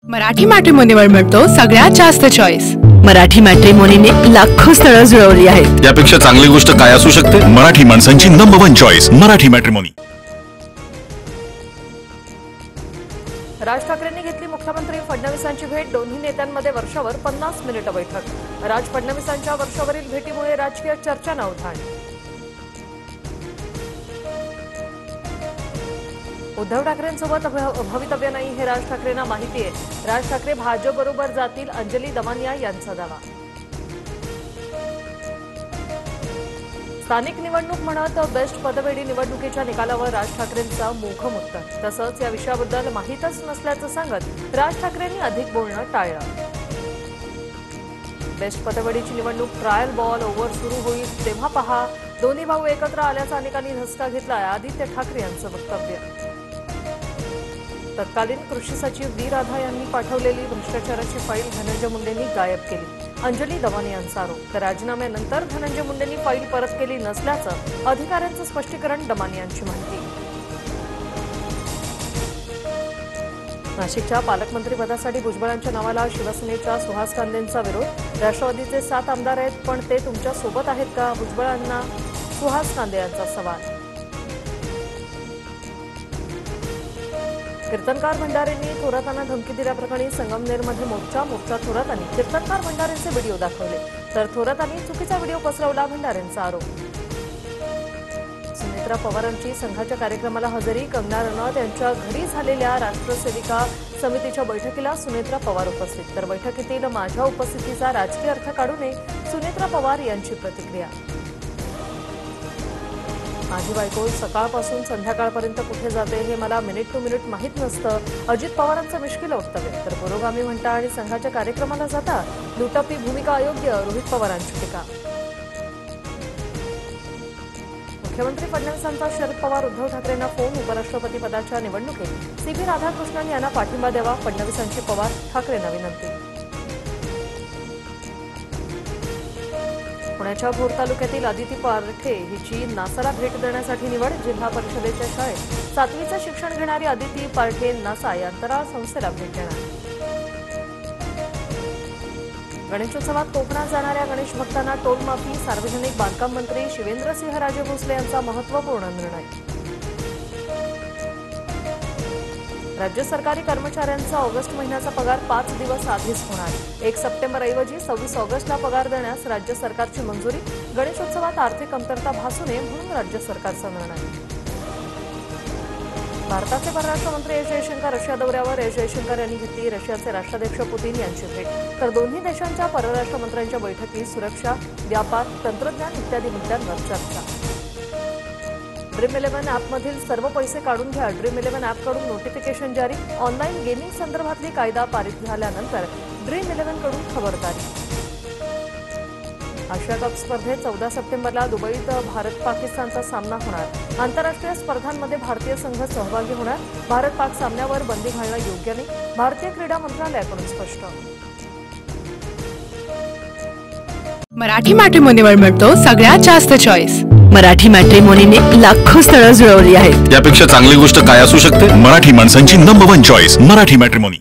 मराठी मॅट्रिमोनीवर मिळतो सगळ्यात जास्त चॉईस। मराठी मॅट्रिमोनीने लाखो स्थळं जुळवली आहेत। यापेक्षा चांगली गोष्ट काय असू शकते? मराठी माणसांची नंबर 1 चॉईस मराठी मॅट्रिमोनी। राज ठाकरेंनी घेतली मुख्यमंत्री फडणवीसांची भेट। दोन्ही नेत्यांमध्ये वर्षावर 50 मिनिटं बैठक। राज फडणवीसांच्या वर्षावरील भेटीमुळे राजकीय चर्चांना उधाण। उद्धव ठाकरेंसोबत भवितव्य नाही हे राज ठाकरेंना माहिती आहे। राज ठाकरे भाजपबरोबर जातील, अंजली दमानिया यांचा दावा। स्थानिक निवडणूक म्हणत बेस्ट पदवेडी निवडणुकीच्या निकालावर राज ठाकरेंचा मोघम उत्तर। तसंच या विषयाबद्दल माहीतच नसल्याचं सांगत राज ठाकरेंनी अधिक बोलणं टाळलं। बेस्ट पदवेडीची निवडणूक ट्रायल बॉल ओव्हर सुरू होईल तेव्हा पहा, दोन्ही भाऊ एकत्र आल्याचा अनेकांनी धसका घेतलाय। आदित्य ठाकरे यांचं वक्तव्य। तत्कालीन कृषी सचिव वी राधा यांनी पाठवलेली भ्रष्टाचाराची फाईल धनंजय मुंडेंनी गायब केली, अंजली दमानिया यांचा आरोप। तर राजीनाम्यानंतर धनंजय मुंडेंनी फाईल परत केली नसल्याचं अधिकाऱ्यांचं स्पष्टीकरण, दमानिया यांची माहिती। नाशिकच्या पालकमंत्रीपदासाठी भुजबळांच्या नावाला शिवसेनेच्या सुहास कांदेंचा विरोध। राष्ट्रवादीचे 7 आमदार आहेत, पण ते तुमच्या सोबत आहेत का? भुजबळांना सुहास कांदे यांचा सवाल। कीर्तनकार भंडारेंनी थोरातांना धमकी दिल्याप्रकरणी संगमनेरमध्ये मोर्चा थोरातांनी कीर्तनकार भंडारेंचे व्हिडिओ दाखवले, तर थोरातांनी चुकीचा व्हिडिओ पसरवला, भंडारेंचा आरोप। सुनेत्रा पवारांची संघाच्या कार्यक्रमाला हजेरी। कंगना रनौत यांच्या घरी झालेल्या राष्ट्रसेविका समितीच्या बैठकीला सुनेत्रा पवार उपस्थित। तर बैठकीतील माझ्या उपस्थितीचा राजकीय अर्थ काढू नये, सुनेत्रा पवार यांची प्रतिक्रिया। माझी बायको सकाळपासून संध्याकाळपर्यंत कुठे जाते हे मला मिनिट टू मिनिट माहीत नसतं, अजित पवारांचं मिश्किल वक्तव्य। तर पुरोगामी म्हणता आणि संघाच्या कार्यक्रमाला जाता, लुटापी भूमिका अयोग्य, रोहित पवारांची टीका। मुख्यमंत्री फडणवीसांचा शरद पवार उद्धव ठाकरेंना फोन। उपराष्ट्रपती पदाच्या निवडणुकीत सी.व्ही. राधाकृष्णन यांना पाठिंबा द्यावा, फडणवीसांची पवार ठाकरेंना विनंती। पुण्याच्या भोर तालुक्यातील आदिती पारठे हिची नासाला भेट देण्यासाठी निवड। जिल्हा परिषदेच्या शाळेत 7वीचं शिक्षण घेणारी आदिती पारठे नासा या अंतराळ संस्थेला भेट देणार। गणेशोत्सवात कोकणात जाणाऱ्या गणेश भक्तांना टोल माफी। सार्वजनिक बांधकाम मंत्री शिवेंद्रसिंहराजे भोसले यांचा महत्त्वपूर्ण निर्णय। राज्य सरकारी कर्मचाऱ्यांचा ऑगस्ट महिन्याचा पगार 5 दिवस आधीच होणार। 1 सप्टेंबरऐवजी 26 ऑगस्टला पगार देण्यास राज्य सरकारची मंजुरी। गणेशोत्सवात आर्थिक कमतरता भासू नये म्हणून राज्य सरकारचा निर्णय। भारताचे परराष्ट्र मंत्री एस जयशंकर रशिया दौऱ्यावर। एस जयशंकर यांनी घेतली रशियाचे राष्ट्राध्यक्ष पुतीन यांची भेट। तर दोन्ही देशांच्या परराष्ट्र मंत्र्यांच्या बैठकीत सुरक्षा, व्यापार, तंत्रज्ञान इत्यादी मुद्द्यांवर चर्चा। ड्रीम11 ॲपमधील सर्व पैसे काढून घ्या। ड्रीम11 ॲपकडून नोटिफिकेशन जारी। ऑनलाईन गेमिंग संदर्भातली कायदा पारित झाल्यानंतर ड्रीम11 कडून खबरदारी। आशिया कप स्पर्धेत 14 सप्टेंबरला दुबईत भारत पाकिस्तानचा सामना होणार। आंतरराष्ट्रीय स्पर्धांमध्ये भारतीय संघ सहभागी होणार। भारत पाक सामन्यावर बंदी घालणं योग्य नाही, भारतीय क्रीडा मंत्रालयाकडून स्पष्ट। मराठी मॅट्रिमोनीवर मिळतो सगळ्यात जास्त चॉईस। मराठी मॅट्रिमोनीने लाखो स्थळं जुळवली आहेत। यापेक्षा चांगली गोष्ट काय असू शकते? मराठी माणसांची नंबर 1 चॉईस मराठी मॅट्रिमोनी।